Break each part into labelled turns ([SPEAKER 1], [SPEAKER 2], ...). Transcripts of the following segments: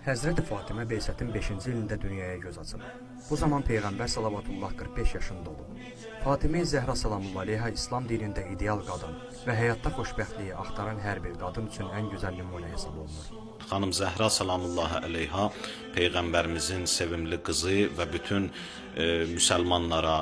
[SPEAKER 1] Həzrəti Fatimə Beysətin 5-ci ilində dünyaya göz açıb. Bu zaman Peyğəmbər Salavatullah 45 yaşında olub. Fatimə Zəhra Salamullah Aleyha İslam dinində ideal qadın və həyatda xoşbəxtliyi axtaran hər bir qadın üçün ən gözəl nümunə hesab olunur.
[SPEAKER 2] Xanım Zəhra Salamullahi Aleyha Peyğəmbərimizin sevimli qızı və bütün müsəlmanlara,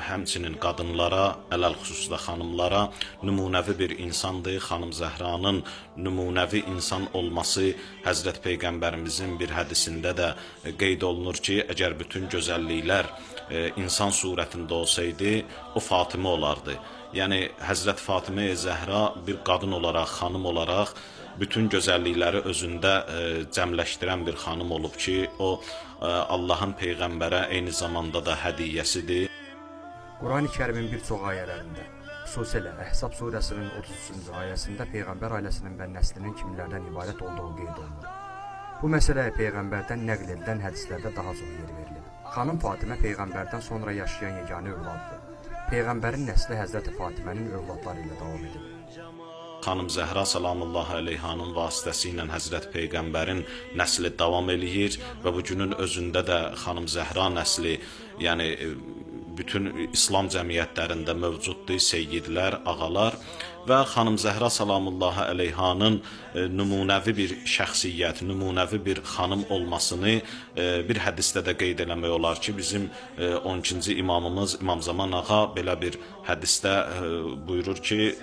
[SPEAKER 2] həmçinin qadınlara, ələlxüsusda xanımlara nümunəvi bir insandır. Xanım Zəhranın nümunəvi insan olması Həzrət Peyğəmbərimizin bir hədisində də qeyd olunur ki, əgər bütün gözəlliklər insan surətində olsaydı, o Fatimə olardı. Yəni, Həzrət Fatimə Zəhra bir qadın olaraq, xanım olaraq bütün gözəllikləri özündə cəmləşdirən bir xanım olub ki, o Allahın Peyğəmbərə eyni zamanda da hədiyyəsidir.
[SPEAKER 1] Quran-ı Kərimin bir çox ayələrində, xüsusilə Əhzab surəsinin 33-cü ayəsində Peyğəmbər ailəsinin və nəslinin kimlərdən ibarət olduğu qeyd olunur. Bu məsələyə Peyğəmbərdən nəql edilən hədislərdə daha çox yer verilib. Xanım Fatimə Peyğəmbərdən sonra yaşayan yeganə övladdır. Peyğəmbərin nəsli Həzrəti Fatimənin övladları ilə davam edib.
[SPEAKER 2] Xanım Zəhra Salamullahi Aleyhanın vasitəsilə Həzrət Peyğəmbərin nəsli davam eləyir və bu günün özündə də Xanım Zəhra nəsli, yəni bütün İslam cəmiyyətlərində mövcuddur, seyyidlər, ağalar və Xanım Zəhra Salamullahi Aleyhanın nümunəvi bir şəxsiyyət, nümunəvi bir xanım olmasını bir hədisdə də qeyd eləmək olar ki, bizim 12-ci imamımız İmam Zaman Ağa belə bir hədisdə buyurur ki,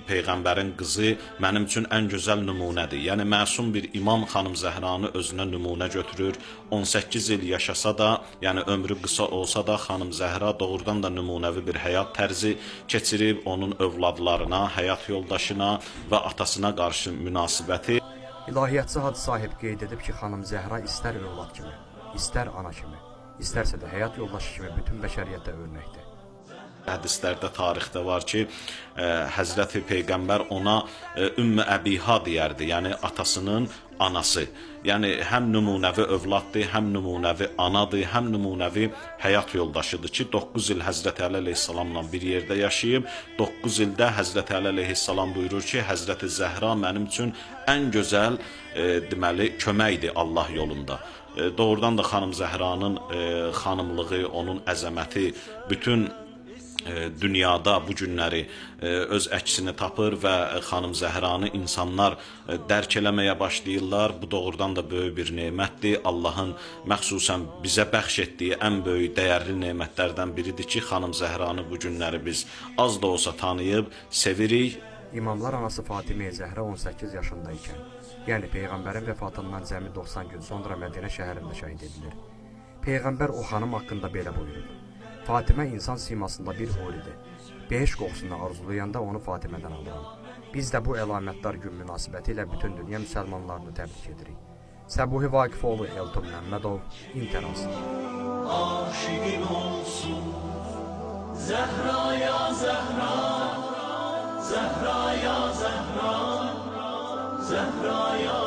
[SPEAKER 2] Peyğəmbərin qızı mənim üçün ən gözəl nümunədir. Yəni, məsum bir imam Xanım Zəhranı özünə nümunə götürür. 18 il yaşasa da, yəni ömrü qısa olsa da, Xanım Zəhra doğrudan da nümunəvi bir həyat tərzi keçirib, onun övladlarına, həyat yoldaşına və atasına qarşı münasibəti.
[SPEAKER 1] İlahiyyatçı Hacı Sahib qeyd edib ki, Xanım Zəhra istər övlad kimi, istər ana kimi, istərsə də həyat yoldaşı kimi bütün bəşəriyyətə örnəkdir.
[SPEAKER 2] Hədislərdə, tarixdə var ki, Həzrəti Peyğəmbər ona Ümmü Əbiha deyərdi, yəni atasının anası. Yəni, həm nümunəvi övladdır, həm nümunəvi anadır, həm nümunəvi həyat yoldaşıdır ki, 9 il Həzrəti Əli əleyhissalamla bir yerdə yaşayıb, 9 ildə Həzrəti Əli əleyhissalam buyurur ki, Həzrəti Zəhra mənim üçün ən gözəl, deməli, köməkdir Allah yolunda. Doğrudan da Xanım Zəhranın xanımlığı, onun əzəməti, bütün dünyada bu günləri öz əksini tapır və Xanım Zəhranı insanlar dərk eləməyə başlayırlar. Bu doğrudan da böyük bir nemətdir. Allahın məxsusən bizə bəxş etdiyi ən böyük dəyərli nemətlərdən biridir ki, Xanım Zəhranı bu günləri biz az da olsa tanıyıb, sevirik.
[SPEAKER 1] İmamlar anası Fatimə Zəhra 18 yaşında ikən, yəni Peyğəmbərin vəfatından cəmi 90 gün sonra Mədinə şəhərində şəhid edilir. Peyğəmbər o xanım haqqında belə buyurur. Fatimə insan simasında bir huridir. Beş qoxusunu arzulayanda onu Fatimədən alıram. Biz də bu əlamətdar gün münasibəti ilə bütün dünya müsəlmanlarını təbrik edirik. Səbuhi Vaqifoğlu, Elton Məmmədov, İnteras.
[SPEAKER 3] Aşiqin olsun Zəhra ya Zəhra, Zəhra ya Zəhra, Zəhra ya